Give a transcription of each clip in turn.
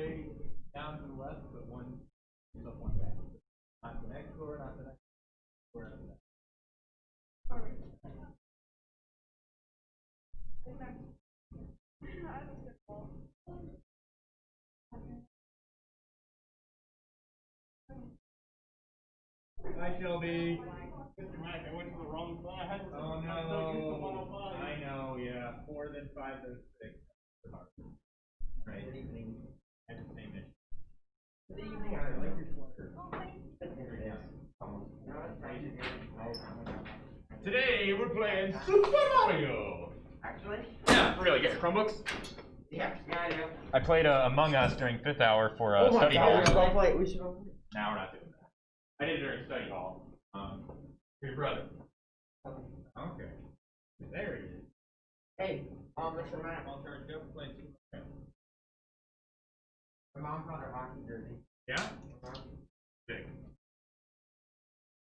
way down to the left, but one up, one back. Not the next door, not the next door. Hi, Shelby. Mr. Mac, I went to the wrong side. Oh no. I know, yeah. 4 then 5 then 6. Right. Good evening. I have the same issue. Good evening. I like your sweater. Today we're playing Super Mario. Actually? Yeah, for real. You got your Chromebooks? Yeah, I do. I played Among Us during 5th hour for study hall. We should go play. No, we're not doing that. I did it during study hall. Your brother. Okay. There he is. Hey, Mr. Matt. I'll turn go playing Super Mario. My mom brought her hockey jersey. Yeah? Big.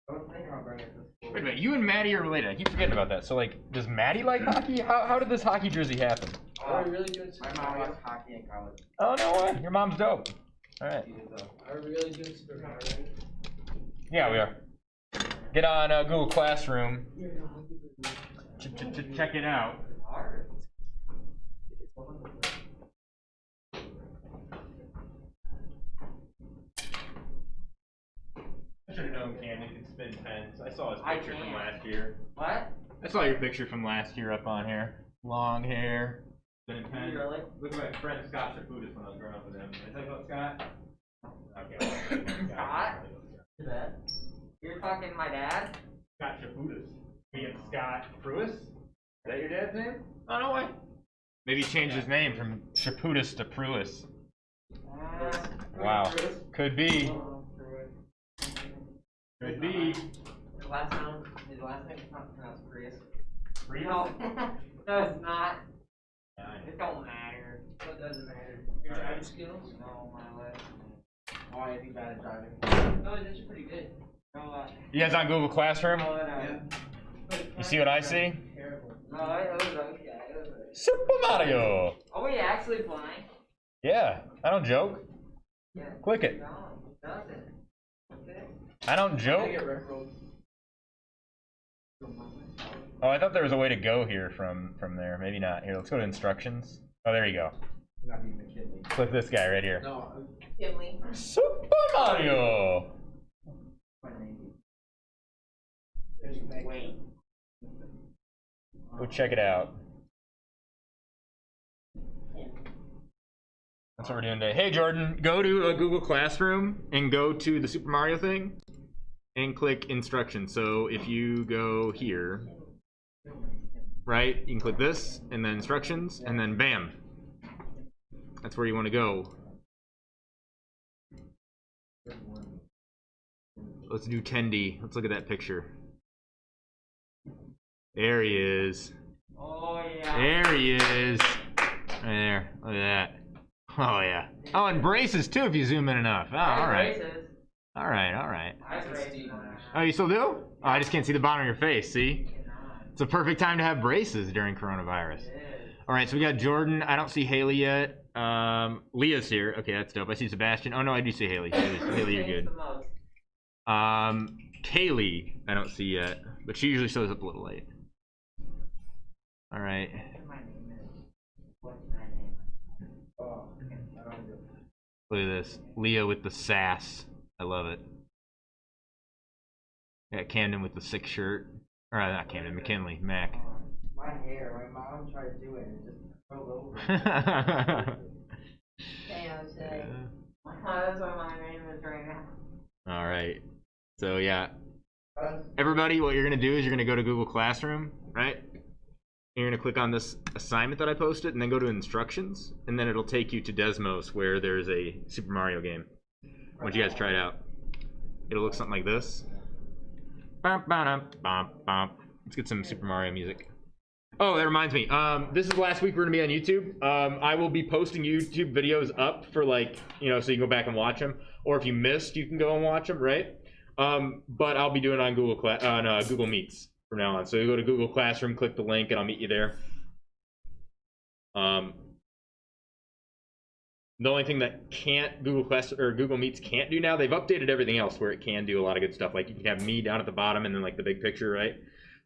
I was thinking about bringing it to school. Wait a minute, you and Maddie are related. I keep forgetting about that. So, like, does Maddie like hockey? How did this hockey jersey happen? Are we really doing Super Mario? My mom watched hockey in college. Oh, no way. Your mom's dope. All right. Are we really doing Super Mario? Yeah, we are. Get on Google Classroom. Check it out. I should have known Camden could spin pens. I saw his picture from last year. What? I saw your picture from last year up on here. Long hair, spinning pens. Really? Look at my friend Scott Chaputis when I was growing up with him. Did I tell you about Scott? Okay. Scott? Who's that? You're talking to my dad? Scott Chaputis. Me and Scott Pruis? Is that your dad's name? Oh, no way. Maybe he changed his name from Chaputis to Pruis. Wow. Could be. Could be. His last name is not pronounced Prius. Prius? No, no, it's not. It don't matter. What doesn't matter? Your driving skills? No, my left. Oh, I'd be bad at driving. No, that's pretty good. No, you guys on Google Classroom? no, You see what I see? No, it was okay. Super Mario! Are we actually playing? Yeah, I don't joke. Yeah. Click it. No, it doesn't. Okay. I don't joke. Oh, I thought there was a way to go here from there. Maybe not. Here, let's go to instructions. Oh, there you go. Click this guy right here. No, Kinley. Super Mario! Wait. Go check it out. That's what we're doing today. Hey, Jordan, go to a Google Classroom and go to the Super Mario thing and click instructions. So if you go here, right, you can click this and then instructions and then bam. That's where you want to go. Let's do 10D. Let's look at that picture. There he is. Oh, yeah. There he is. Right there. Look at that. Oh, yeah. Oh, and braces, too, if you zoom in enough. Oh, all right. All right, all right. Oh, you still do? Oh, I just can't see the bottom of your face, see? It's a perfect time to have braces during coronavirus. All right, so we got Jordan. I don't see Haley yet. Leah's here. Okay, that's dope. I see Sebastian. Oh, no, I do see Haley. Haley, you're good. Kaylee, I don't see yet, but she usually shows up a little late. All right. Look at this. Leah with the sass. I love it. Got Camden with the sick shirt. Or not Camden, McKinley. Mac. My hair. My mom tried to do it and it just curled over. That's what my name is right now. All right. So, yeah. Everybody, what you're going to do is you're going to go to Google Classroom, right? You're going to click on this assignment that I posted and then go to instructions. And then it'll take you to Desmos where there's a Super Mario game. Once you guys try it out. It'll look something like this. Let's get some Super Mario music. Oh, that reminds me. This is the last week we're going to be on YouTube. I will be posting YouTube videos up for so you can go back and watch them. Or if you missed, you can go and watch them, right? But I'll be doing it on Google Meets from now on. So you go to Google Classroom, click the link, and I'll meet you there. The only thing that can't Google Class or Google Meets can't do now, they've updated everything else where it can do a lot of good stuff. Like you can have me down at the bottom and then like the big picture, right?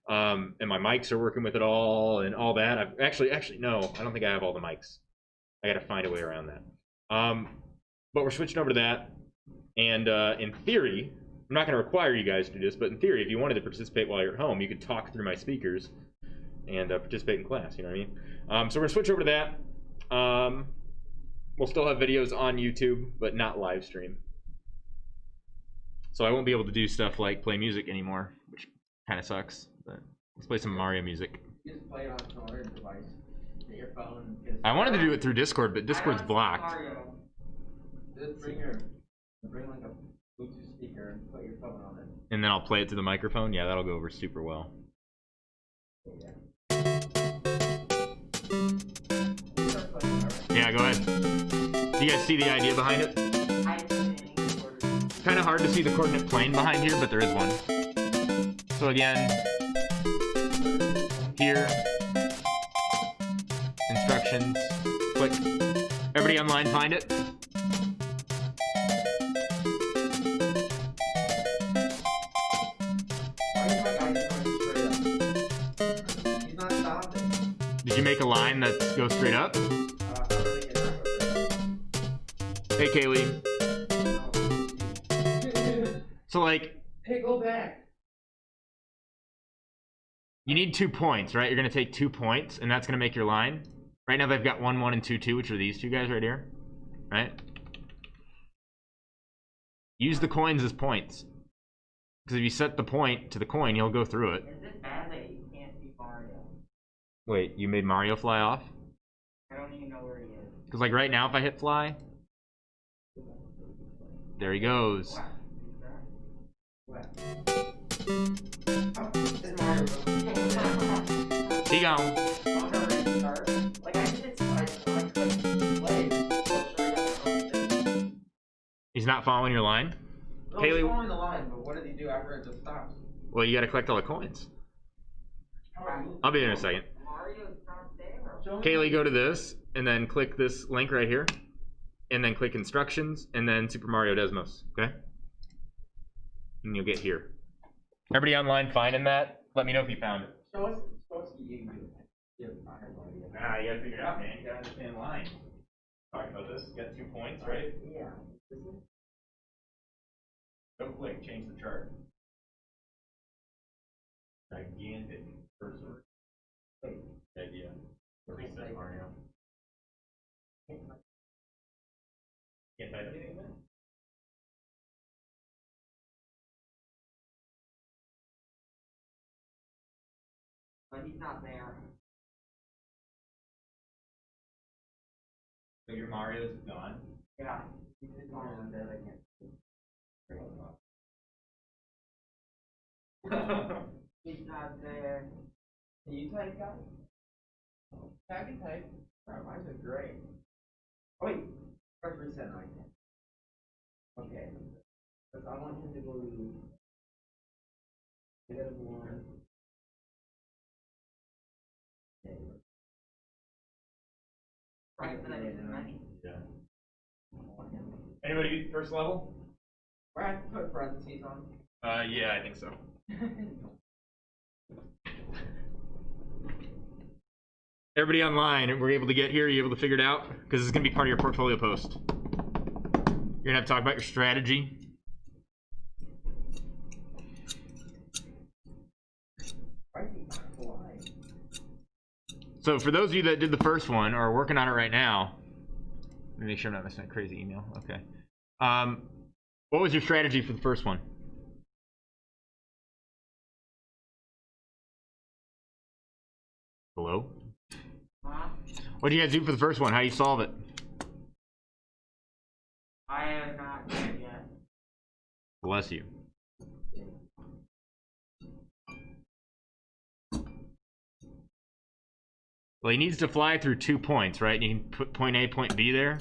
And my mics are working with it all and all that. I've actually no, I don't think I have all the mics. I got to find a way around that. But we're switching over to that. And in theory, I'm not going to require you guys to do this, but in theory, if you wanted to participate while you're at home, you could talk through my speakers and participate in class. You know what I mean? So we're going to switch over to that. We'll still have videos on YouTube, but not live stream. So I won't be able to do stuff like play music anymore, which kind of sucks. But let's play some Mario music. You just play it on some other device. Get your phone. I wanted to do it through Discord, but Discord's blocked. Just bring like a Bluetooth speaker and put your phone on it. And then I'll play it to the microphone. Yeah, that'll go over super well. Yeah, go ahead. Do you guys see the idea behind it? Kind of hard to see the coordinate plane behind here, but there is one. So again, here, instructions, click. Everybody online find it? He's not stopping. Did you make a line that goes straight up? Hey, Kaylee. So, like... Hey, go back. You need 2 points, right? You're going to take 2 points, and that's going to make your line. Right now, they've got 1, 1, and 2, 2, which are these two guys right here. Right? Use the coins as points. Because if you set the point to the coin, you'll go through it. Is it bad that you can't see Mario? Wait, you made Mario fly off? I don't even know where he is. Because, like, right now, if I hit fly... There he goes. He gone. He's not following your line? No, Haley, he's following the line, but what does he do after it just stops? well, you gotta collect all the coins. I'll be there in a second. Mario's not there. Kaylee, go to this, and then click this link right here. And then click instructions, and then Super Mario Desmos, okay? And you'll get here. Everybody online finding that? Let me know if you found it. So what's you do? Nah, you gotta figure it out, man. You gotta understand lines. Talking about this, you got 2 points, right? Yeah. Don't click, change the chart. Gigantic cursor. Good idea. Reset Mario. Can't type anything then? But he's not there. So your Mario's gone? Yeah. He's on dead again. He's not there. Can you type, guys? I can type. Oh, mine are great. Oh, wait. Press reset right now. Okay. Because I want him to go to -1. Okay. Right, but I didn't money. Yeah. Anybody first level? Or I have to put parentheses on. Yeah, I think so. Everybody online, we're able to get here, you able to figure it out? Because it's going to be part of your portfolio post. You're going to have to talk about your strategy. So for those of you that did the first one, or are working on it right now, let me make sure I'm not missing a crazy email. Okay. What was your strategy for the first one? Hello? What did you guys do for the first one? How do you solve it? I have not done it yet. Bless you. Well, he needs to fly through 2 points, right? You can put point A, point B there.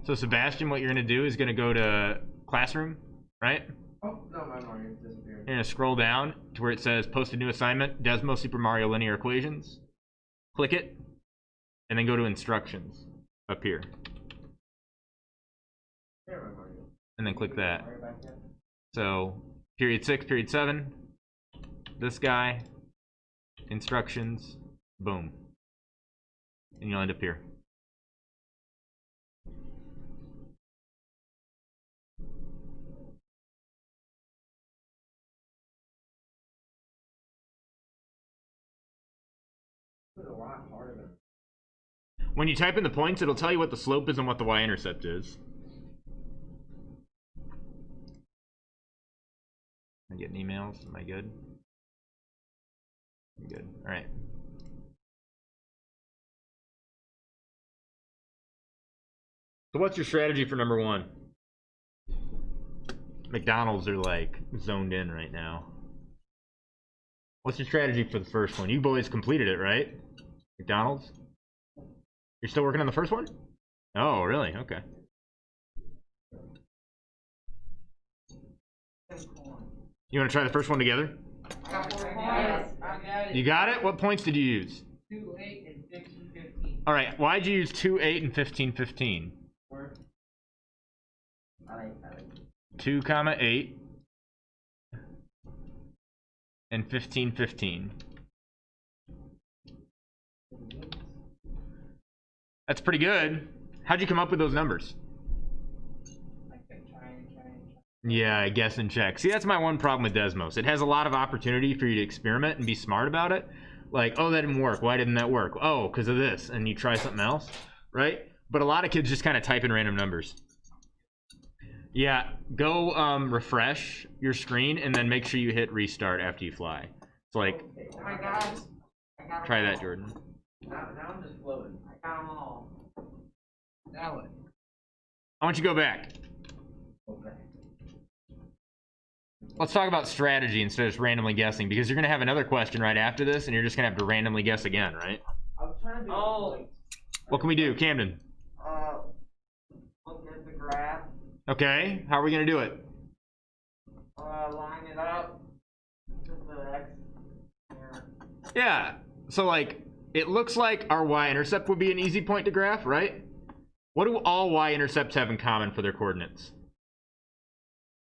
So Sebastian, what you're going to do is going to go to Classroom, right? Oh, no, my Mario's disappeared. You're going to scroll down to where it says Post a new assignment, Desmo Super Mario Linear Equations. Click it, and then go to Instructions. up here. And then click that. So period 6, period 7, this guy, instructions, boom. And you'll end up here. When you type in the points, it'll tell you what the slope is and what the y-intercept is. Am I getting emails? Am I good? I'm good. All right. So what's your strategy for number 1? McDonald's are like zoned in right now. What's your strategy for the first one? You boys completed it, right? McDonald's? You're still working on the first one? Oh, really? Okay. You want to try the first one together? You got it? What points did you use? 2, 8, and 15, 15. All right. Why'd you use 2, 8, and 15, 15? 2, 8, and 15, 15. That's pretty good. How'd you come up with those numbers? Yeah, I guess and check. See, that's my one problem with Desmos. It has a lot of opportunity for you to experiment and be smart about it. Like, oh, that didn't work. Why didn't that work? Oh, because of this. And you try something else, right? But a lot of kids just kind of type in random numbers. Yeah, go refresh your screen and then make sure you hit restart after you fly. It's like, Oh my gosh. try that, Jordan. Now I'm just floating. I got them all. Now what? I want you to go back. Okay. Let's talk about strategy instead of just randomly guessing, because you're going to have another question right after this, and you're just going to have to randomly guess again, right? I was trying to do What can we do, Camden? look at the graph. Okay, how are we going to do it? Line it up to the X. Yeah, so like, it looks like our y-intercept would be an easy point to graph, right? What do all y-intercepts have in common for their coordinates?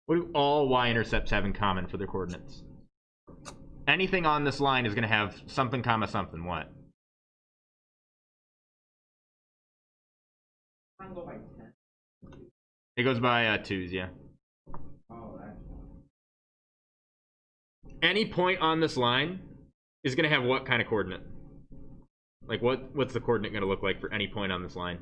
What do all y-intercepts have in common for their coordinates? Anything on this line is going to have something comma something. What? I can go by 10. It goes by 2's, yeah. Oh, that's Any point on this line is going to have what kind of coordinate? Like, what's the coordinate going to look like for any point on this line?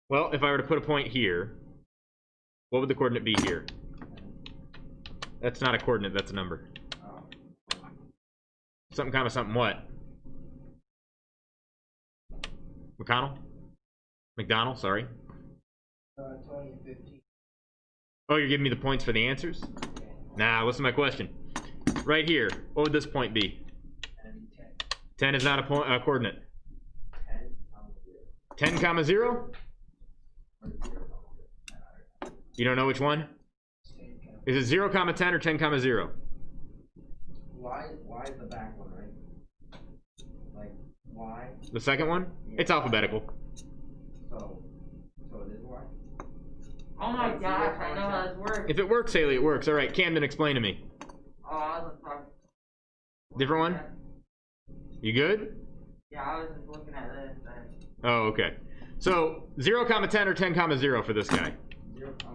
Well, if I were to put a point here, what would the coordinate be here? That's not a coordinate, that's a number. Something comma something what? McDonald, sorry. 20, 15. Oh, you're giving me the points for the answers? Nah, listen to my question. Right here, what would this point be? 10 is not a coordinate. 10 comma 0? You don't know which one? Is it 0 comma 10 or 10 comma 0? Why is the back one, right? Like, why? The second one? It's alphabetical. So it is why? Oh my gosh, I know how this works. If it works, Haley, it works. All right, Camden, explain to me. Oh, I was talking. Different one? You good? Yeah, I was just looking at this. Oh, okay. So 0 comma 10 or 10 comma 0 for this guy? 0, 10.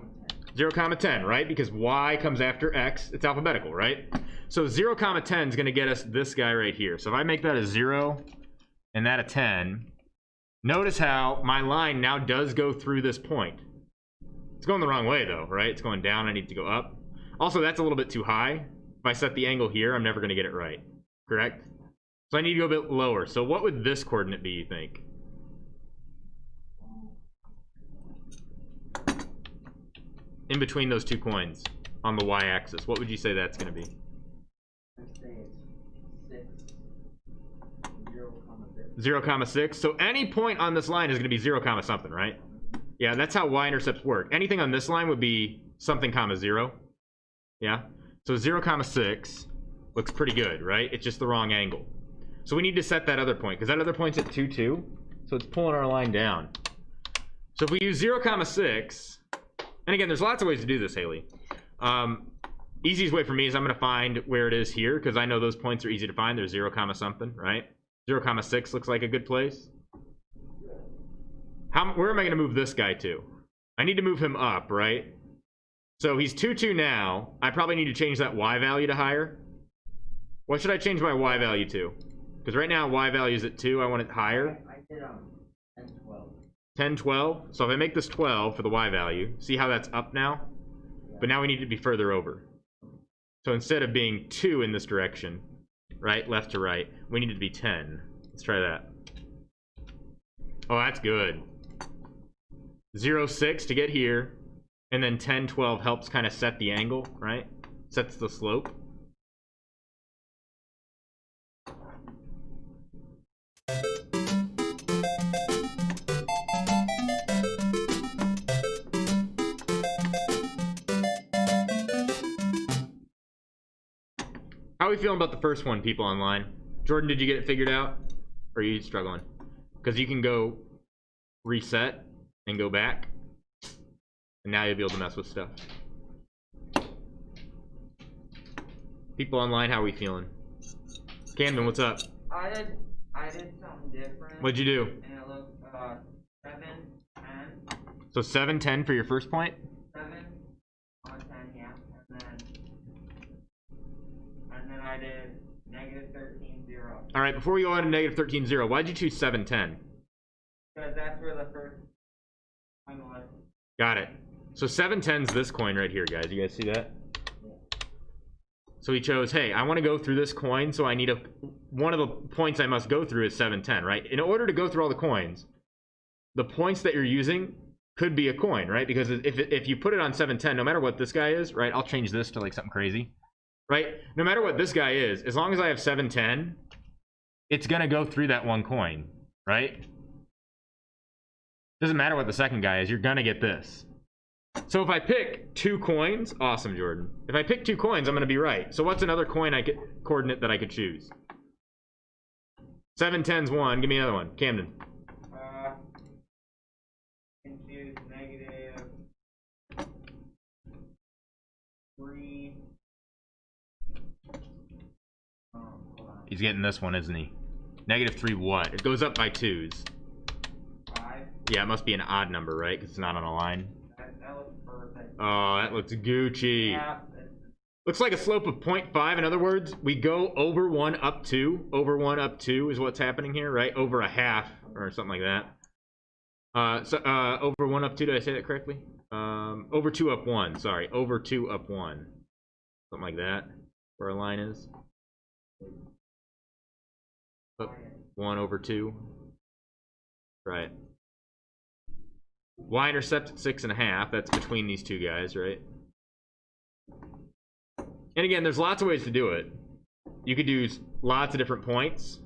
0 comma 10, right? Because y comes after x. It's alphabetical, right? So 0 comma 10 is going to get us this guy right here. So if I make that a 0 and that a 10, notice how my line now does go through this point. It's going the wrong way though, right? It's going down. I need to go up. Also, that's a little bit too high. If I set the angle here, I'm never going to get it right. Correct? So I need to go a bit lower. So what would this coordinate be, you think? In between those two coins on the y-axis, what would you say that's going to be? I'd say it's 6. 0, 6. 0 comma 6. So any point on this line is going to be 0 comma something, right? Yeah, that's how y-intercepts work. Anything on this line would be something comma 0. Yeah? So 0 comma 6 looks pretty good, right? It's just the wrong angle. So we need to set that other point, because that other point's at 2, 2. So it's pulling our line down. So if we use 0, 6, and again, there's lots of ways to do this, Haley. Easiest way for me is I'm going to find where it is here, because I know those points are easy to find. There's 0, something, right? 0, 6 looks like a good place. Where am I going to move this guy to? I need to move him up, right? So he's 2, 2 now. I probably need to change that y value to higher. What should I change my y value to? Because right now y value is at 2. I want it higher. I did 10, 12. 10, 12. So if I make this 12 for the y value, see how that's up now? Yeah. But now we need to be further over. So instead of being 2 in this direction, right, left to right, we need it to be 10. Let's try that. Oh, that's good. 0, 6 to get here, and then 10, 12 helps kind of set the angle, right? Sets the slope. How are we feeling about the first one, people online? Jordan, did you get it figured out? Or are you struggling? Because you can go reset and go back, and now you'll be able to mess with stuff. People online, how are we feeling? Camden, what's up? I did something different. What'd you do? And it looked 7, 10. So 7, 10 for your first point? 7 on 10, yeah. And then I did negative 13, 0. All right, before we go on to negative 13, 0, why'd you choose 7, 10? Because that's where the first one was. Got it. So 7, 10's this coin right here, guys. You guys see that? So he chose, hey, I want to go through this coin, so I need one of the points I must go through is 7, 10, right? In order to go through all the coins, the points that you're using could be a coin, right? Because if you put it on 7, 10, no matter what this guy is, right? I'll change this to like something crazy, right? No matter what this guy is, as long as I have 7, 10, it's going to go through that one coin, right? Doesn't matter what the second guy is, you're going to get this. So if I pick 2 coins, awesome, Jordan. If I pick 2 coins, I'm going to be right. So what's another coordinate that I could choose? 7, 10's 1. Give me another one. Camden. Can choose negative 3. Hold on. He's getting this one, isn't he? Negative 3 what? It goes up by 2's. 5. Yeah, it must be an odd number, right? Because it's not on a line. That looks perfect. Oh, that looks Gucci. Yeah. Looks like a slope of 0.5. In other words, we go over 1 up 2. Over 1 up 2 is what's happening here, right? Over a half or something like that. Over 1 up 2, did I say that correctly? Over 2 up 1, sorry. Over 2 up 1. Something like that, where a line is. Up 1 over 2. Right. Y-intercept at 6.5. That's between these two guys, right? And again, there's lots of ways to do it. You could use lots of different points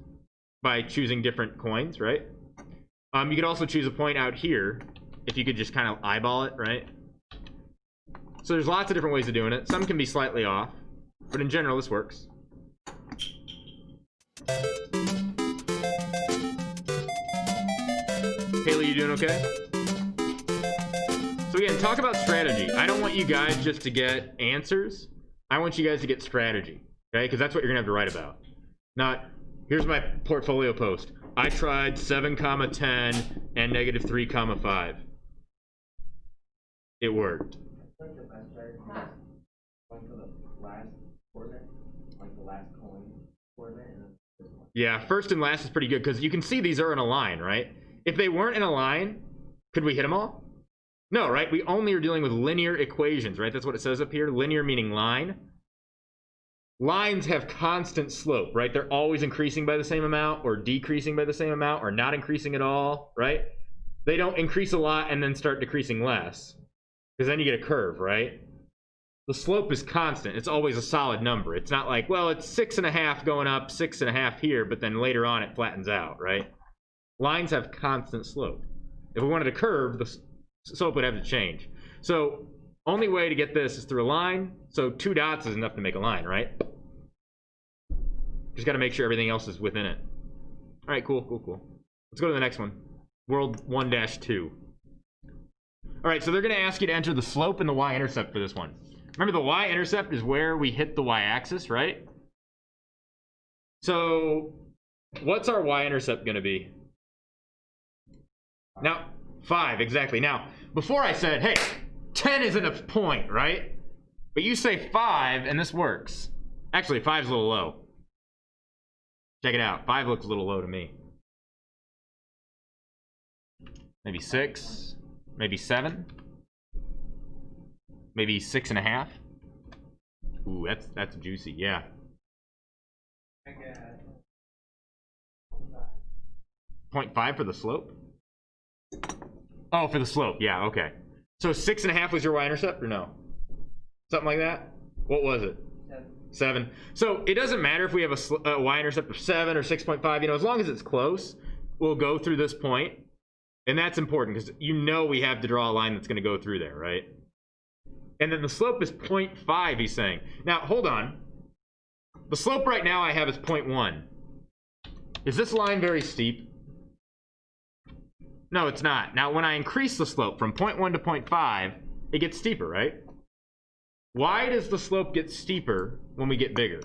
by choosing different coins, right? You could also choose a point out here if you could just kind of eyeball it, right? So there's lots of different ways of doing it. Some can be slightly off, but in general, this works. Haley, you doing okay? So again, talk about strategy. I don't want you guys just to get answers. I want you guys to get strategy, okay? Because that's what you're gonna have to write about. Not, here's my portfolio post. I tried 7, 10 and negative 3, 5. It worked. I think the best strategy is going for the last coordinate, like the last coin coordinate, and then this one. Yeah, first and last is pretty good because you can see these are in a line, right? If they weren't in a line, could we hit them all? No, right? We only are dealing with linear equations, right? That's what it says up here. Linear meaning line. Lines have constant slope, right? They're always increasing by the same amount or decreasing by the same amount or not increasing at all, right? They don't increase a lot and then start decreasing less because then you get a curve, right? The slope is constant. It's always a solid number. It's not like, well, it's 6.5 going up, 6.5 here, but then later on it flattens out, right? Lines have constant slope. If we wanted a curve, the slope would have to change. So only way to get this is through a line. So 2 dots is enough to make a line, right? Just got to make sure everything else is within it. All right, cool, cool, cool. Let's go to the next one. World 1-2. All right, so they're going to ask you to enter the slope and the y-intercept for this one. Remember, the y-intercept is where we hit the y-axis, right? So what's our y-intercept going to be? Now, 5, exactly. Now, before I said, hey, 10 isn't a point, right? But you say 5, and this works. Actually, 5's a little low. Check it out. 5 looks a little low to me. Maybe 6. Maybe 7. Maybe 6.5. Ooh, that's juicy. Yeah. 0.5 for the slope? Oh, for the slope. Yeah, okay. So 6.5 was your y-intercept, or no? Something like that? What was it? 7. So it doesn't matter if we have a y-intercept of 7 or 6.5. You know, as long as it's close, we'll go through this point. And that's important because you know we have to draw a line that's going to go through there, right? And then the slope is 0.5, he's saying. Now, hold on. The slope right now I have is 0.1. Is this line very steep? No, it's not. Now, when I increase the slope from 0.1 to 0.5, it gets steeper, right? Why does the slope get steeper when we get bigger?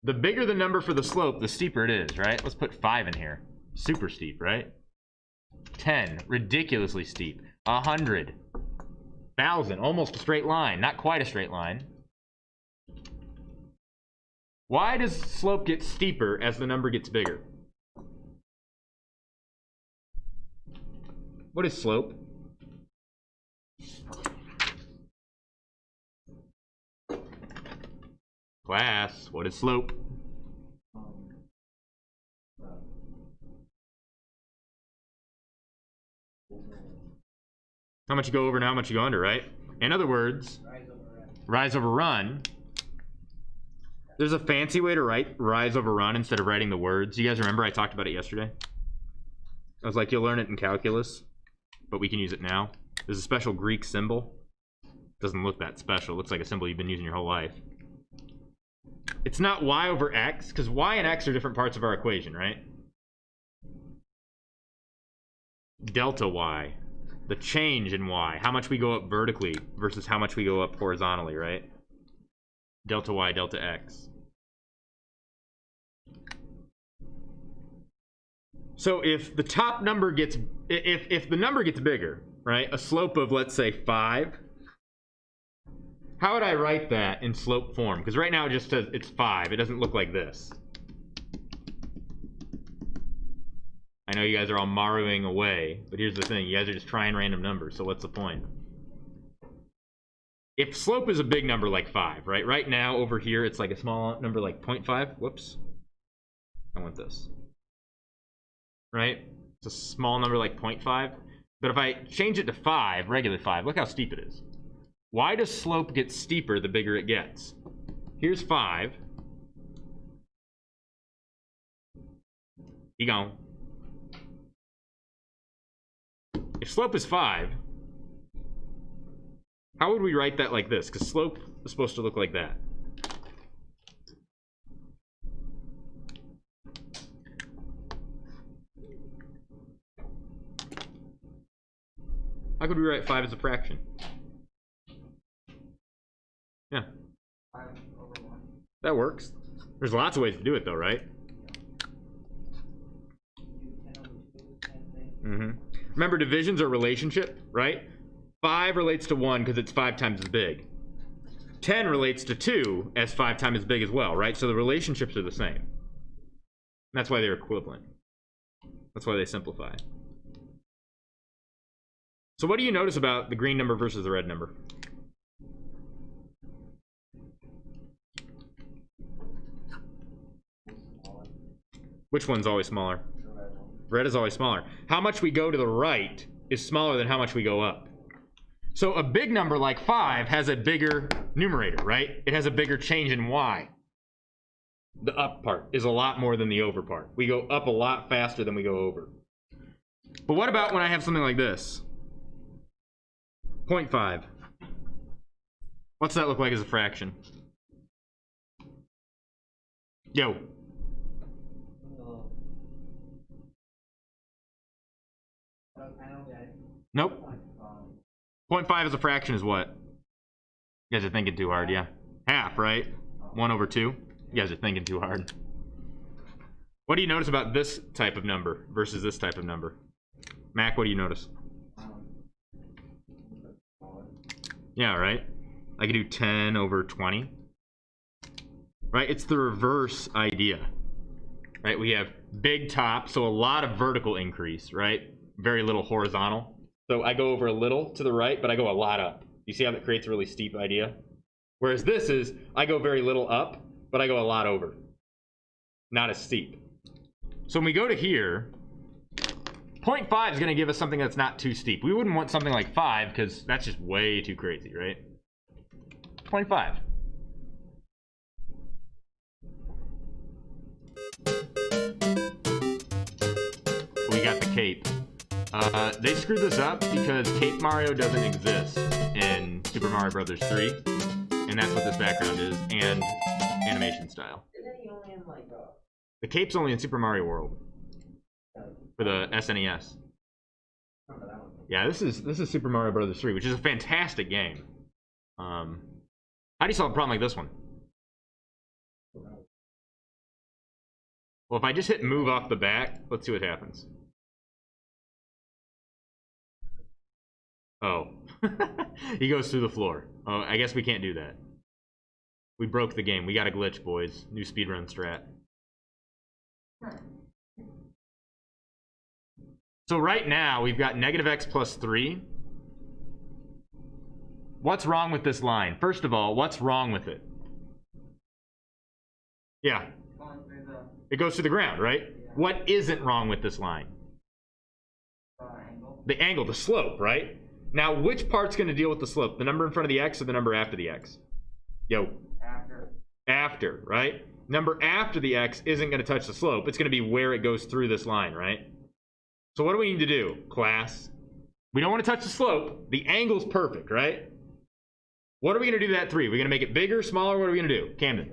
The bigger the number for the slope, the steeper it is, right? Let's put 5 in here. Super steep, right? 10, ridiculously steep. 100, 1,000, almost a straight line. Not quite a straight line. Why does slope get steeper as the number gets bigger? What is slope? Class, what is slope? How much you go over and how much you go under, right? In other words, rise over run. There's a fancy way to write rise over run instead of writing the words. You guys remember I talked about it yesterday? I was like, you'll learn it in calculus, but we can use it now. There's a special Greek symbol. Doesn't look that special. It looks like a symbol you've been using your whole life. It's not y over x, because y and x are different parts of our equation, right? Delta y, the change in y, how much we go up vertically versus how much we go up horizontally, right? Delta y, delta x. So if the top number gets, if the number gets bigger, right? A slope of, let's say, 5. How would I write that in slope form? Because right now it just says it's 5. It doesn't look like this. I know you guys are all marring away, but here's the thing. You guys are just trying random numbers, so what's the point? If slope is a big number like 5, right? Right now over here it's like a small number like 0.5. Whoops. I want this. Right? It's a small number like 0.5. But if I change it to 5, regular 5, look how steep it is. Why does slope get steeper the bigger it gets? Here's 5. Keep going. If slope is 5, how would we write that like this? Because slope is supposed to look like that. How could we write 5 as a fraction? Yeah. 5 over 1. That works. There's lots of ways to do it though, right? Remember, divisions are relationship, right? 5 relates to 1 because it's 5 times as big. 10 relates to 2 as 5 times as big as well, right? So the relationships are the same. And that's why they're equivalent. That's why they simplify. So what do you notice about the green number versus the red number? Which one's always smaller? Red is always smaller. How much we go to the right is smaller than how much we go up. So a big number like 5 has a bigger numerator, right? It has a bigger change in y. The up part is a lot more than the over part. We go up a lot faster than we go over. But what about when I have something like this? 0.5. What's that look like as a fraction? Yo. Nope. 0.5 as a fraction is what? You guys are thinking too hard, yeah. Half, right? 1 over 2. You guys are thinking too hard. What do you notice about this type of number versus this type of number? Mac, what do you notice? Yeah, right? I could do 10 over 20. Right? It's the reverse idea. Right? We have big top, so a lot of vertical increase, right? Very little horizontal. So I go over a little to the right, but I go a lot up. You see how that creates a really steep idea? Whereas this is, I go very little up, but I go a lot over. Not as steep. So when we go to here, 0.5 is going to give us something that's not too steep. We wouldn't want something like 5 because that's just way too crazy, right? 0.5. We got the cape. They screwed this up because Cape Mario doesn't exist in Super Mario Brothers 3. And that's what this background is, and animation style. Isn't he only in like The cape's only in Super Mario World. For the SNES. Yeah, this is Super Mario Brothers 3, which is a fantastic game. How do you solve a problem like this one? Well, if I just hit move off the back, let's see what happens. Oh. He goes through the floor. Oh, I guess we can't do that. We broke the game. We got a glitch, boys. New speedrun strat. So right now, we've got negative x plus 3. What's wrong with this line? First of all, what's wrong with it? Yeah. It goes through the ground, right? Yeah. What isn't wrong with this line? The angle, the slope, right? Now, which part's going to deal with the slope? The number in front of the x or the number after the x? Yo. After. After, right? Number after the x isn't going to touch the slope. It's going to be where it goes through this line, right? So what do we need to do, class? We don't want to touch the slope. The angle's perfect, right? What are we going to do to that 3? We're going to make it bigger, smaller? What are we going to do? Camden.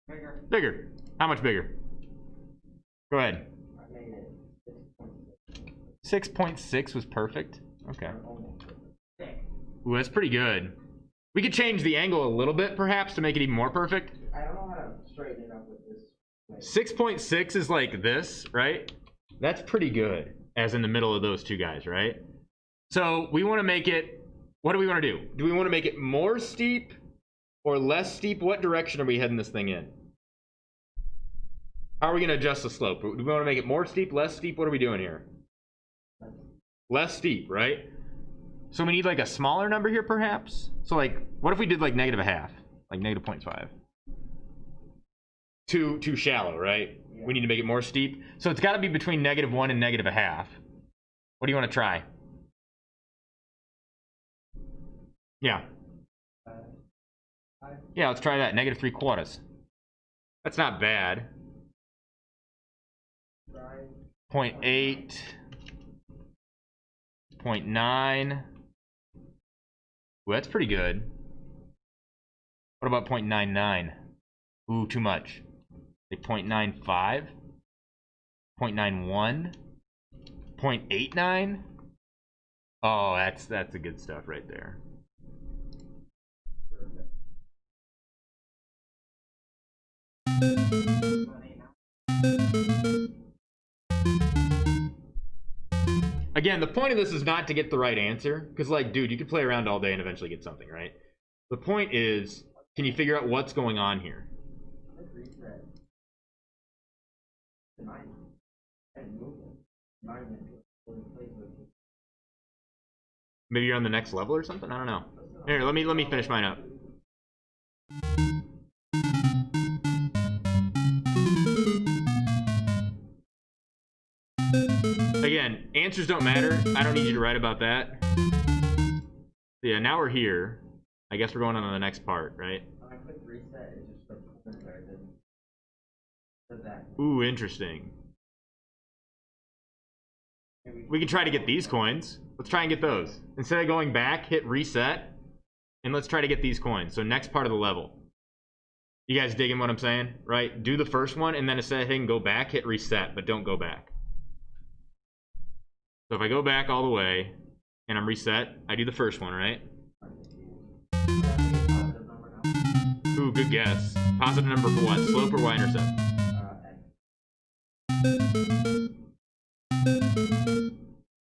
Bigger. Bigger. How much bigger? Go ahead. 6.6 was perfect. Okay. Ooh, that's pretty good. We could change the angle a little bit, perhaps, to make it even more perfect. I don't know how to straighten it up with this. 6.6 is like this, right? That's pretty good, as in the middle of those two guys, right? So we want to make it, what do we want to do? Do we want to make it more steep or less steep? What direction are we heading this thing in? How are we going to adjust the slope? Do we want to make it more steep, less steep? What are we doing here? Less steep, right? So we need like a smaller number here, perhaps? So like, what if we did like negative a half? Like negative 0.5? Too shallow, right? Yeah. We need to make it more steep. So it's got to be between -1 and negative a half. What do you want to try? Yeah. Yeah, let's try that. Negative 3/4. That's not bad. 0.8. 0.9. Ooh, that's pretty good. What about 0.99? Ooh, too much. Like 0.95? 0.91? 0.89? Oh, that's the good stuff right there. Again, the point of this is not to get the right answer, because like, dude, you could play around all day and eventually get something, right? The point is, can you figure out what's going on here? Maybe you're on the next level or something? I don't know. Here, let me finish mine up. Again, answers don't matter. I don't need you to write about that. Yeah, now we're here. I guess we're going on to the next part, right? When I click reset, it just puts there. Ooh, interesting. We can try to get these coins. Let's try and get those. Instead of going back, hit reset. and let's try to get these coins. So next part of the level. You guys digging what I'm saying? Right? Do the first one, and then instead of hitting go back, hit reset, but don't go back. So if I go back all the way, and I'm reset, I do the first one, right? Ooh, good guess. Positive number for what? Slope or y-intercept?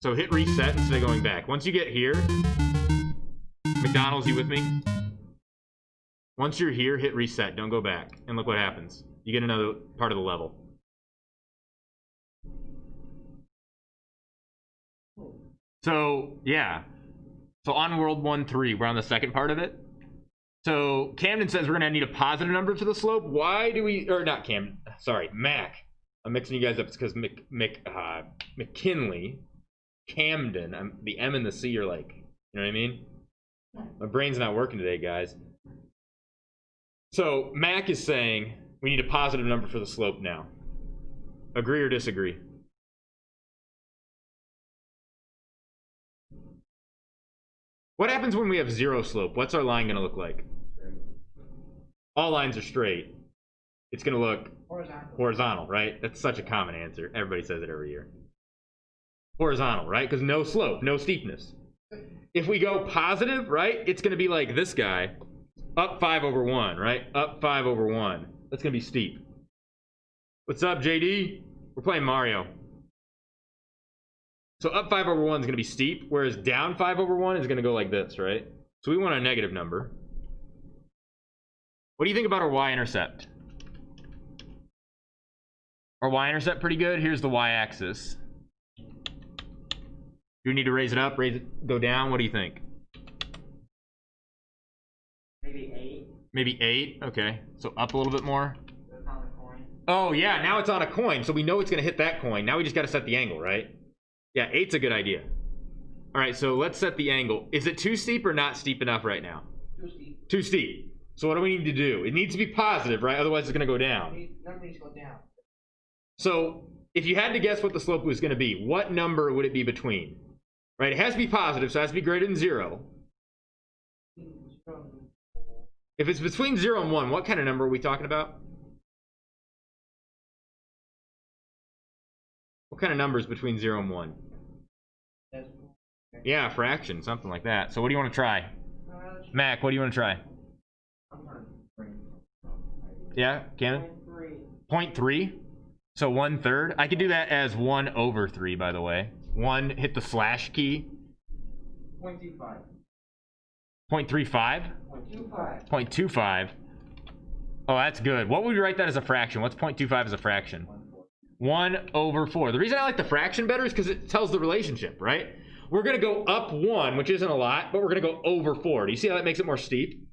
So hit reset instead of going back. Once you get here, McDonald's, you with me? Once you're here, hit reset. Don't go back. And look what happens. You get another part of the level. So, yeah. So on World 1-3, we're on the second part of it. So Camden says we're going to need a positive number for the slope. Why do we... Or not Camden. Sorry, Mac. I'm mixing you guys up. It's because McKinley, Camden, the M and the C are like... You know what I mean? My brain's not working today, guys. So Mac is saying we need a positive number for the slope now. Agree or disagree? What happens when we have zero slope? What's our line going to look like? All lines are straight. It's going to look horizontal, right? That's such a common answer. Everybody says it every year. Horizontal, right? Because no slope, no steepness. If we go positive, right, it's going to be like this guy. Up 5/1, right? Up 5/1. That's going to be steep. What's up, JD? We're playing Mario. So up 5/1 is going to be steep, whereas down 5/1 is going to go like this, right? So we want a negative number. What do you think about our y-intercept? Our y-intercept pretty good. Here's the y-axis. Do we need to raise it up, raise it, go down? What do you think? Maybe 8. Maybe 8? Okay. So up a little bit more. That's on the coin. Oh, yeah. Now it's on a coin. So we know it's going to hit that coin. Now we just got to set the angle, right? Yeah, 8's a good idea. All right, so let's set the angle. Is it too steep or not steep enough right now? Too steep. Too steep. So what do we need to do? It needs to be positive, right? Otherwise it's going to go down. Number needs to go down. So if you had to guess what the slope was going to be, what number would it be between? Right? It has to be positive, so it has to be greater than 0. If it's between 0 and 1, what kind of number are we talking about? What kind of number is between 0 and 1? Yeah, a fraction, something like that. So what do you want to try? Mac, what do you want to try? Yeah, Canon? 0.3. So 1/3. I could do that as 1/3, by the way. 1, hit the slash key. 0.25. 0.35? 0.25. 0.25. Oh, that's good. What would we write that as a fraction? What's 0.25 as a fraction? 1/4. The reason I like the fraction better is because it tells the relationship, right? We're going to go up 1, which isn't a lot, but we're going to go over 4. Do you see how that makes it more steep?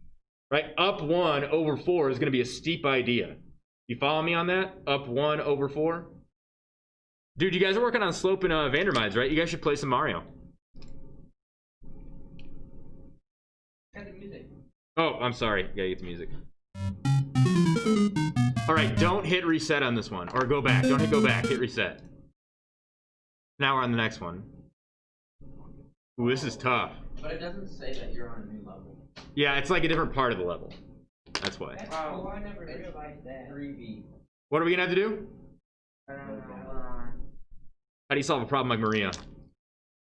Right? Up 1/4 is going to be a steep idea. You follow me on that? Up 1/4? Dude, you guys are working on slope and Vandermeid's, right? You guys should play some Mario. And the music. Oh, I'm sorry. Gotta get the music. All right, don't hit reset on this one. Or go back. Don't hit go back. Hit reset. Now we're on the next one. Ooh, this is tough. But it doesn't say that you're on a new level. Yeah, it's like a different part of the level. That's why. Oh, I never realized that. 3B. What are we gonna have to do? I don't know. How do you solve a problem like Maria?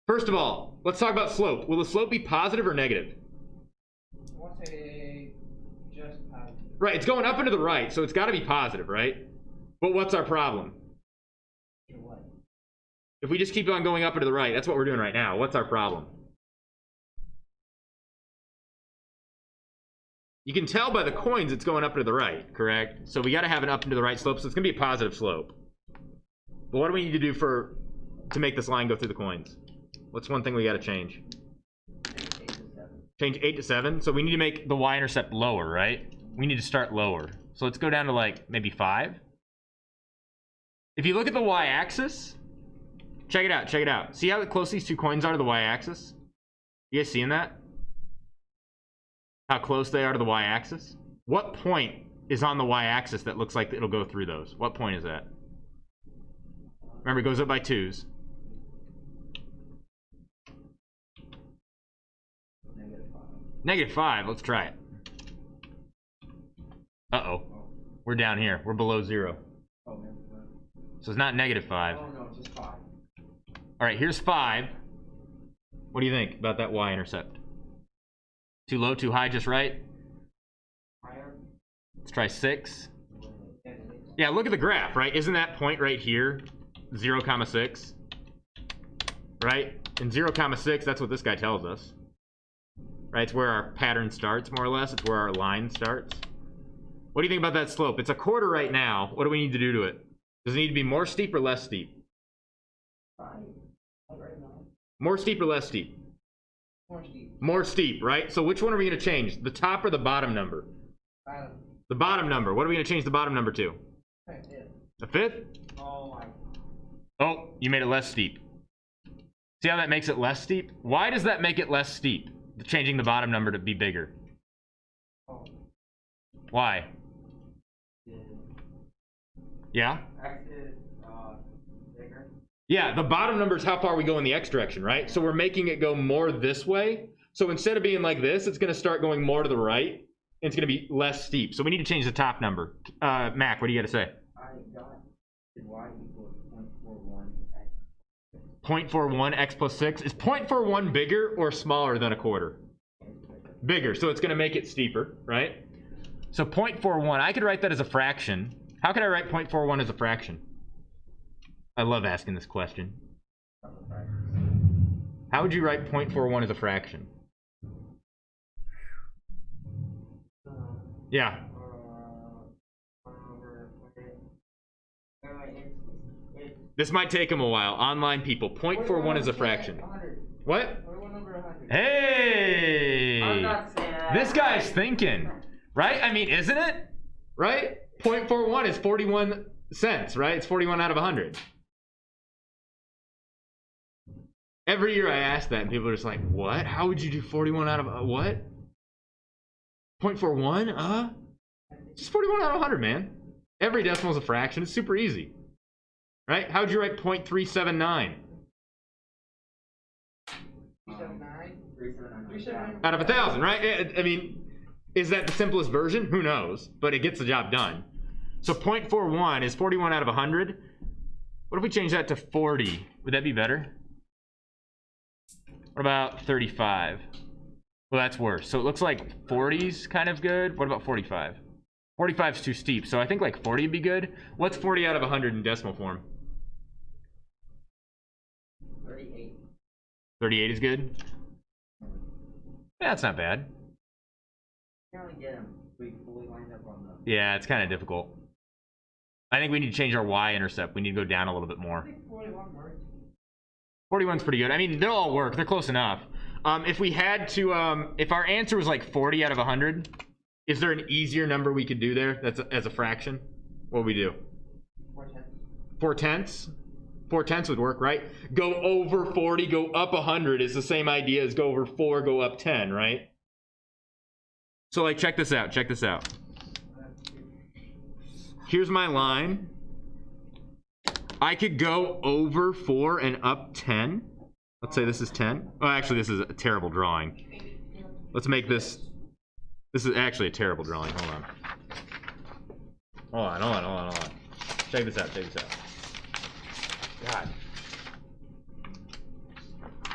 First of all, let's talk about slope. Will the slope be positive or negative? I want to say just positive. Right, it's going up and to the right, so it's got to be positive, right? But what's our problem? What? If we just keep on going up and to the right, that's what we're doing right now. What's our problem? You can tell by the coins it's going up and to the right, correct? So we got to have an up and to the right slope, so it's going to be a positive slope. But what do we need to do to make this line go through the coins? What's one thing we got to change? Change 8 to 7. So we need to make the y-intercept lower, right? We need to start lower. So let's go down to like maybe 5. If you look at the y-axis, check it out, check it out. See how close these two coins are to the y-axis? You guys seeing that? How close they are to the y-axis? What point is on the y-axis that looks like it'll go through those? What point is that? Remember, it goes up by 2's. -5. -5, let's try it. Uh-oh. We're down here. We're below 0. Oh, man. So it's not -5. Oh, no, just 5. All right, here's 5. What do you think about that y-intercept? Too low, too high, just right? Higher. Let's try 6. Yeah, look at the graph, right? Isn't that point right here 0, 6? Right? And 0, 6, that's what this guy tells us. Right? It's where our pattern starts, more or less. It's where our line starts. What do you think about that slope? It's a quarter right now. What do we need to do to it? Does it need to be more steep or less steep? More steep or less steep? More steep. More steep, right? So which one are we going to change? The top or the bottom number? Bottom. The bottom number. What are we going to change the bottom number to? A fifth? Oh, my. Oh, you made it less steep. See how that makes it less steep? Why does that make it less steep? Changing the bottom number to be bigger. Oh. Why? Yeah? X is bigger. Yeah, the bottom number is how far we go in the x direction, right? So we're making it go more this way. So instead of being like this, it's going to start going more to the right. And it's going to be less steep. So we need to change the top number. Mac, what do you got to say? I got y equals 0.41 x. 0.41 x plus 6. Is 0.41 bigger or smaller than a quarter? Bigger. So it's going to make it steeper, right? So 0.41, I could write that as a fraction. How could I write 0.41 as a fraction? I love asking this question. How would you write 0.41 as a fraction? Yeah. This might take them a while. Online people, 0.41 is a fraction. 100. What? 41 over 100. Hey! I'm not saying that. This guy's thinking, right? I mean, isn't it? Right? 0.41 is 41 cents, right? It's 41 out of 100. Every year I ask that, and people are just like, what? How would you do 41 out of what? 0.41? Just 41 out of 100, man. Every decimal is a fraction. It's super easy. Right? How would you write 0.379? 379. Out of 1,000, right? I mean, is that the simplest version? Who knows? But it gets the job done. So 0.41 is 41 out of 100. What if we change that to 40? Would that be better? What about 35? Well, that's worse. So it looks like 40's kind of good. What about 45? 45's too steep, so I think like 40 would be good. What's 40 out of 100 in decimal form? 38. 38 is good? Yeah, that's not bad. You can only get them fully lined up on the. Yeah, it's kind of difficult. I think we need to change our y-intercept. We need to go down a little bit more. I think 41 works. 41's pretty good. I mean, they'll all work. They're close enough. If we had to, if our answer was like 40 out of 100, is there an easier number we could do there that's as a fraction? What would we do? 4 tenths? 4 tenths would work, right? Go over 40, go up 100 is the same idea as go over 4, go up 10, right? So like, check this out. Check this out. Here's my line. I could go over 4 and up 10. Let's say this is 10. Oh, actually, this is a terrible drawing. Let's make this. This is actually a terrible drawing. Hold on. Check this out. God.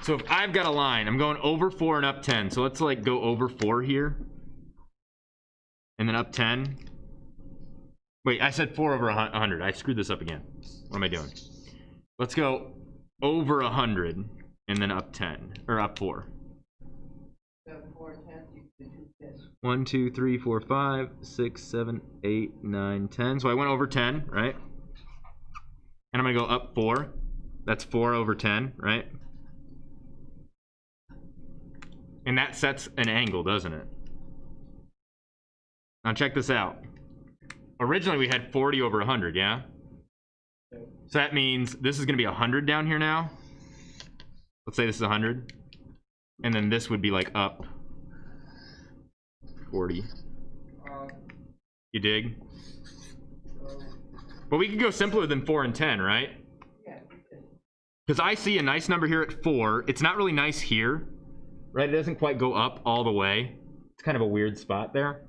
So if I've got a line, I'm going over 4 and up 10. So let's like go over 4 here. And then up 10. Wait, I said 4 over 100. I screwed this up again. What am I doing? Let's go over 100 and then up 10 or up 4. 1, 2, 3, 4, 5, 6, 7, 8, 9, 10. So I went over 10, right? And I'm gonna go up 4. That's 4 over 10, right? And that sets an angle, doesn't it? Now check this out. Originally we had 40 over 100, yeah? So that means this is gonna be 100 down here now. Let's say this is 100. And then this would be like up 40. You dig? But we could go simpler than 4 and 10, right? Because I see a nice number here at 4. It's not really nice here, right? It doesn't quite go up all the way. It's kind of a weird spot there.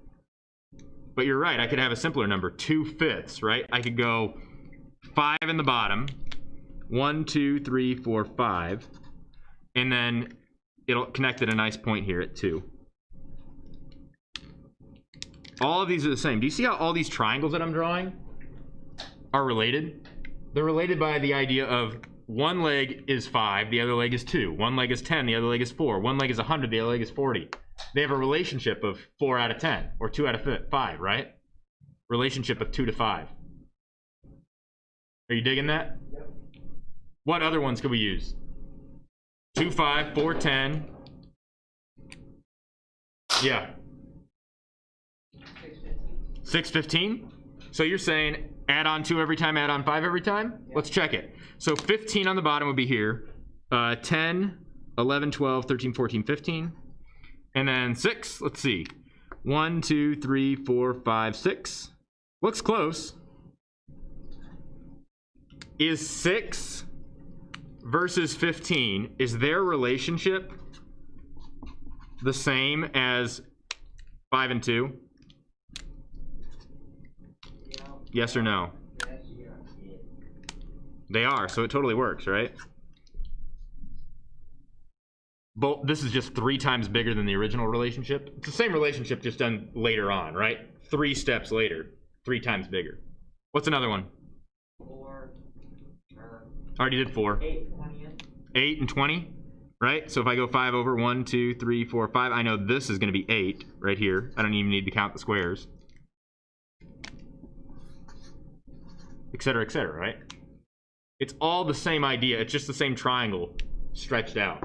But you're right, I could have a simpler number, 2/5, right? I could go 5 in the bottom, 1, 2, 3, 4, 5, and then it'll connect at a nice point here at 2. All of these are the same. Do you see how all these triangles that I'm drawing are related? They're related by the idea of one leg is 5, the other leg is 2. One leg is 10, the other leg is 4. One leg is 100, the other leg is 40. They have a relationship of 4 out of 10, or 2 out of 5, right? Relationship of 2 to 5. Are you digging that? Yep. What other ones could we use? 2, 5, 4, 10. Yeah. 6, 15. So you're saying add on 2 every time, add on 5 every time? Yep. Let's check it. So 15 on the bottom would be here. 10, 11, 12, 13, 14, 15. And then 6, let's see. 1, 2, 3, 4, 5, 6. Looks close. Is 6 versus 15, is their relationship the same as 5 and 2? Yes or no? Yes, yeah. They are, so it totally works, right? Both, this is just 3 times bigger than the original relationship. It's the same relationship, just done later on, right? 3 steps later, 3 times bigger. What's another one? 4. Already did 4. 8, 20. 8 and 20, right? So if I go 5 over 1, 2, 3, 4, 5, I know this is going to be 8 right here. I don't even need to count the squares. Et cetera, right? It's all the same idea. It's just the same triangle stretched out.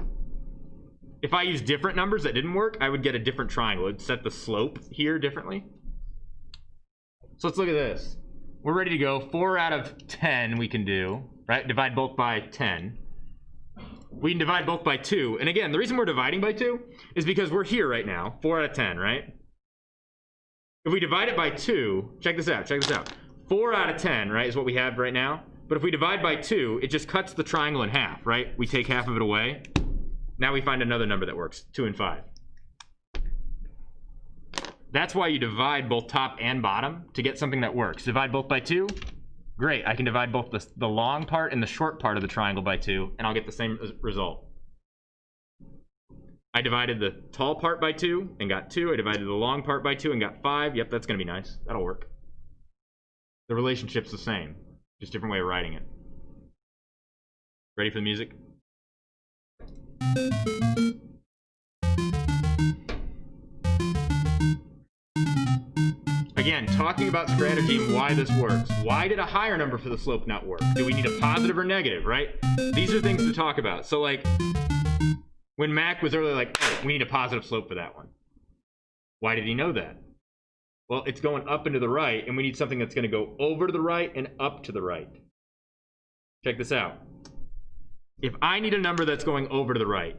If I use different numbers that didn't work, I would get a different triangle. It'd set the slope here differently. So let's look at this. We're ready to go. 4 out of 10 we can do, right? Divide both by 10. We can divide both by 2. And again, the reason we're dividing by 2 is because we're here right now. 4 out of 10, right? If we divide it by 2, check this out, check this out. 4 out of 10, right, is what we have right now. But if we divide by 2, it just cuts the triangle in half, right? We take half of it away. Now we find another number that works, 2 and 5. That's why you divide both top and bottom to get something that works. Divide both by 2, great. I can divide both the long part and the short part of the triangle by 2, and I'll get the same result. I divided the tall part by 2 and got 2. I divided the long part by 2 and got 5. Yep, that's gonna be nice. That'll work. The relationship's the same, just different way of writing it. Ready for the music? Again, talking about strategy and why this works. Why did a higher number for the slope not work? Do we need a positive or negative, right? These are things to talk about. So like, when Mac was earlier like, oh, we need a positive slope for that one. Why did he know that? Well, it's going up and to the right, and we need something that's going to go over to the right and up to the right. Check this out. If I need a number that's going over to the right,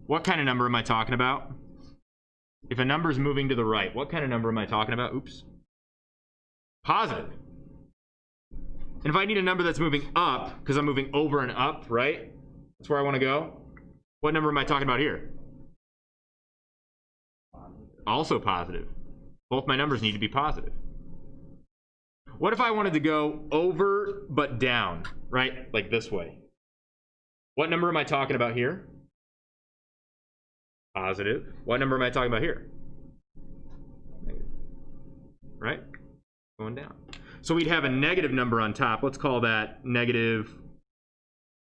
what kind of number am I talking about? If a number is moving to the right, what kind of number am I talking about? Oops. Positive. And if I need a number that's moving up, because I'm moving over and up, right? That's where I want to go. What number am I talking about here? Also positive. Both my numbers need to be positive. What if I wanted to go over but down, right? Like this way. What number am I talking about here? Positive. What number am I talking about here? Negative. Right? Going down. So we'd have a negative number on top. Let's call that negative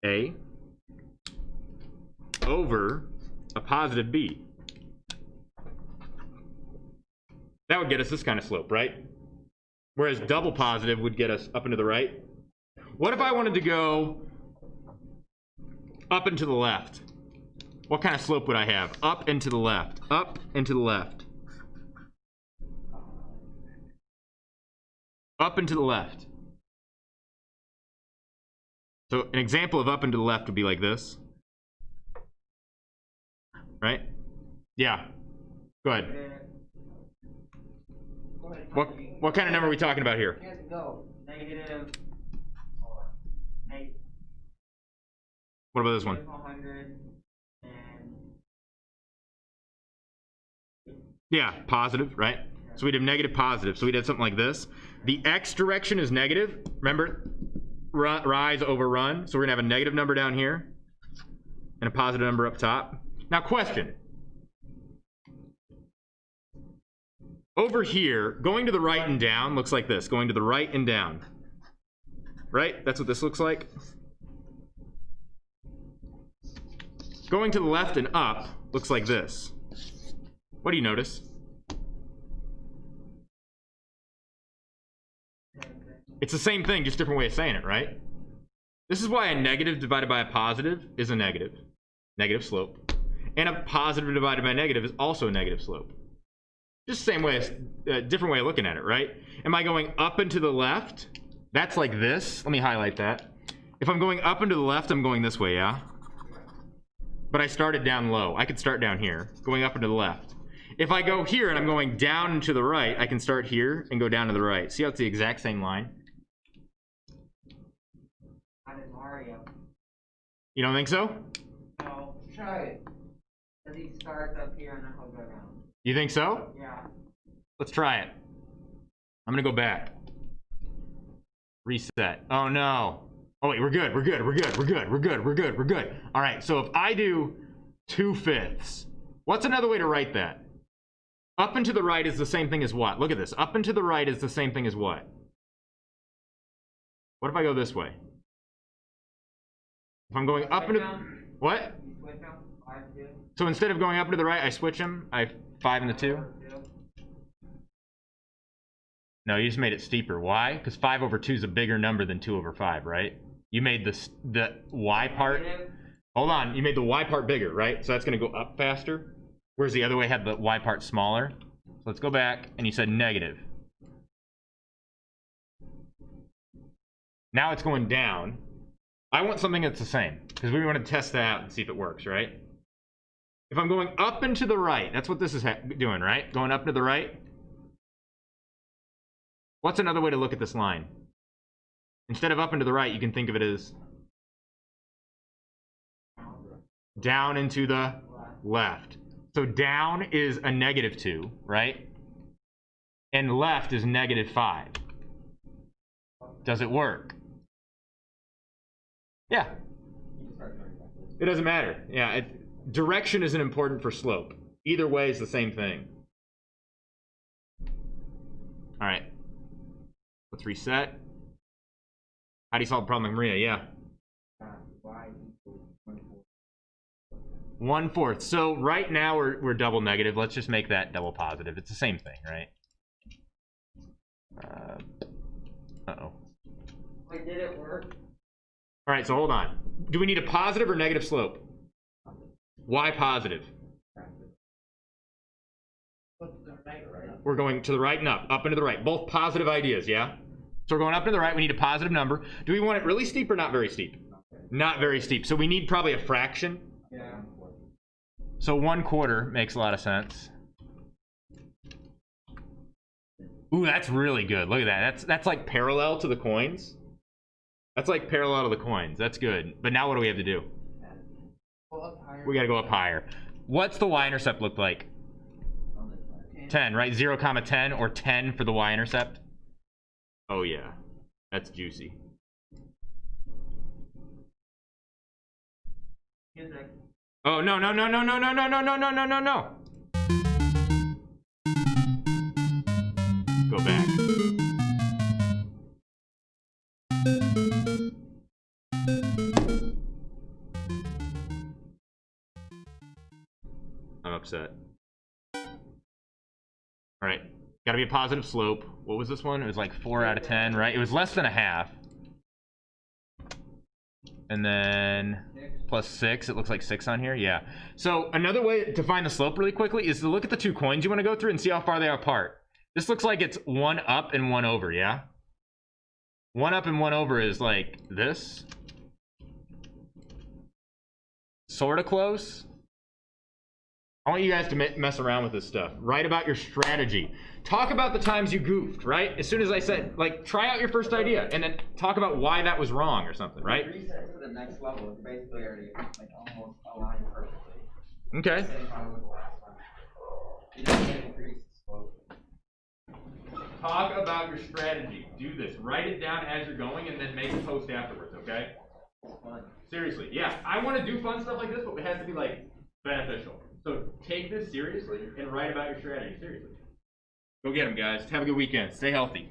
A over a positive B. That would get us this kind of slope, right? Whereas double positive would get us up and to the right. What if I wanted to go up and to the left? What kind of slope would I have? Up and to the left. Up and to the left. Up and to the left. So an example of up and to the left would be like this. Right? Yeah. Go ahead. What kind of number are we talking about here? Negative. What about this one? 100 and Yeah, positive, right? So we'd have negative, positive. So we'd have something like this. The x direction is negative. Remember, rise over run. So we're gonna have a negative number down here and a positive number up top. Now question. Over here, going to the right and down looks like this. Going to the right and down. Right? That's what this looks like. Going to the left and up looks like this. What do you notice? It's the same thing, just different way of saying it, right? This is why a negative divided by a positive is a negative. Negative slope. And a positive divided by a negative is also a negative slope. Just the same way, different way of looking at it, right? Am I going up and to the left? That's like this. Let me highlight that. If I'm going up and to the left, I'm going this way, yeah? But I started down low. I could start down here, going up and to the left. If I go here and I'm going down and to the right, I can start here and go down to the right. See how it's the exact same line? Mario. You don't think so? No. Try it. Because he starts up here and then he'll go down. You think so? Yeah. Let's try it. I'm gonna go back. Reset. Oh no. Oh wait, we're good. All right, so if I do 2/5, what's another way to write that? Up and to the right is the same thing as what? Look at this. Up and to the right is the same thing as what? What if I go this way? If I'm going up and to... What? So instead of going up and to the right, I switch them. I have 5 and the 2. No, you just made it steeper. Why? Because 5 over 2 is a bigger number than 2 over 5, right? You made the y part... Hold on. You made the y part bigger, right? So that's going to go up faster. Whereas the other way had the y part smaller. So let's go back. And you said negative. Now it's going down. I want something that's the same. Because we want to test that out and see if it works, right? If I'm going up and to the right, that's what this is doing, right? Going up to the right. What's another way to look at this line? Instead of up and to the right, you can think of it as down and to the left. So down is a -2, right? And left is -5. Does it work? Yeah. It doesn't matter. Yeah, direction isn't important for slope. Either way is the same thing. All right. Let's reset. How do you solve a problem like Maria? Yeah. 1/4. So right now we're double negative. Let's just make that double positive. It's the same thing, right? Uh-oh. Wait, did it work? All right, so hold on. Do we need a positive or negative slope? Why positive? We're going to the right and up and to the right. Both positive ideas, yeah? So we're going up and to the right. We need a positive number. Do we want it really steep or not very steep? Not very steep. So we need probably a fraction. Yeah. So 1/4 makes a lot of sense. Ooh, that's really good. Look at that. That's like parallel to the coins. That's like parallel to the coins. That's good. But now what do we have to do? We got to go up higher. What's the y-intercept look like? 10, right? 0, 10, or 10 for the y-intercept? Oh, yeah. That's juicy. Oh, no. Go back. I'm upset. All right, got to be a positive slope. What was this one? It was like 4 out of 10, right? It was less than a half. And then plus 6, it looks like 6 on here, yeah. So another way to find the slope really quickly is to look at the 2 coins you want to go through and see how far they are apart. This looks like it's 1 up and 1 over, yeah? 1 up and 1 over is like this. Sort of close. I want you guys to mess around with this stuff. Write about your strategy. Talk about the times you goofed, right? As soon as I said, like, try out your first idea, and then talk about why that was wrong or something, right? Reset to the next level. It's basically already like almost aligned perfectly. Okay. Same problem with the last one. You don't get it Talk about your strategy. Do this. Write it down as you're going and then make a post afterwards, okay? Fun. Seriously, yeah. I want to do fun stuff like this, but it has to be like beneficial. So take this seriously and write about your strategy seriously. Go get them, guys. Have a good weekend. Stay healthy.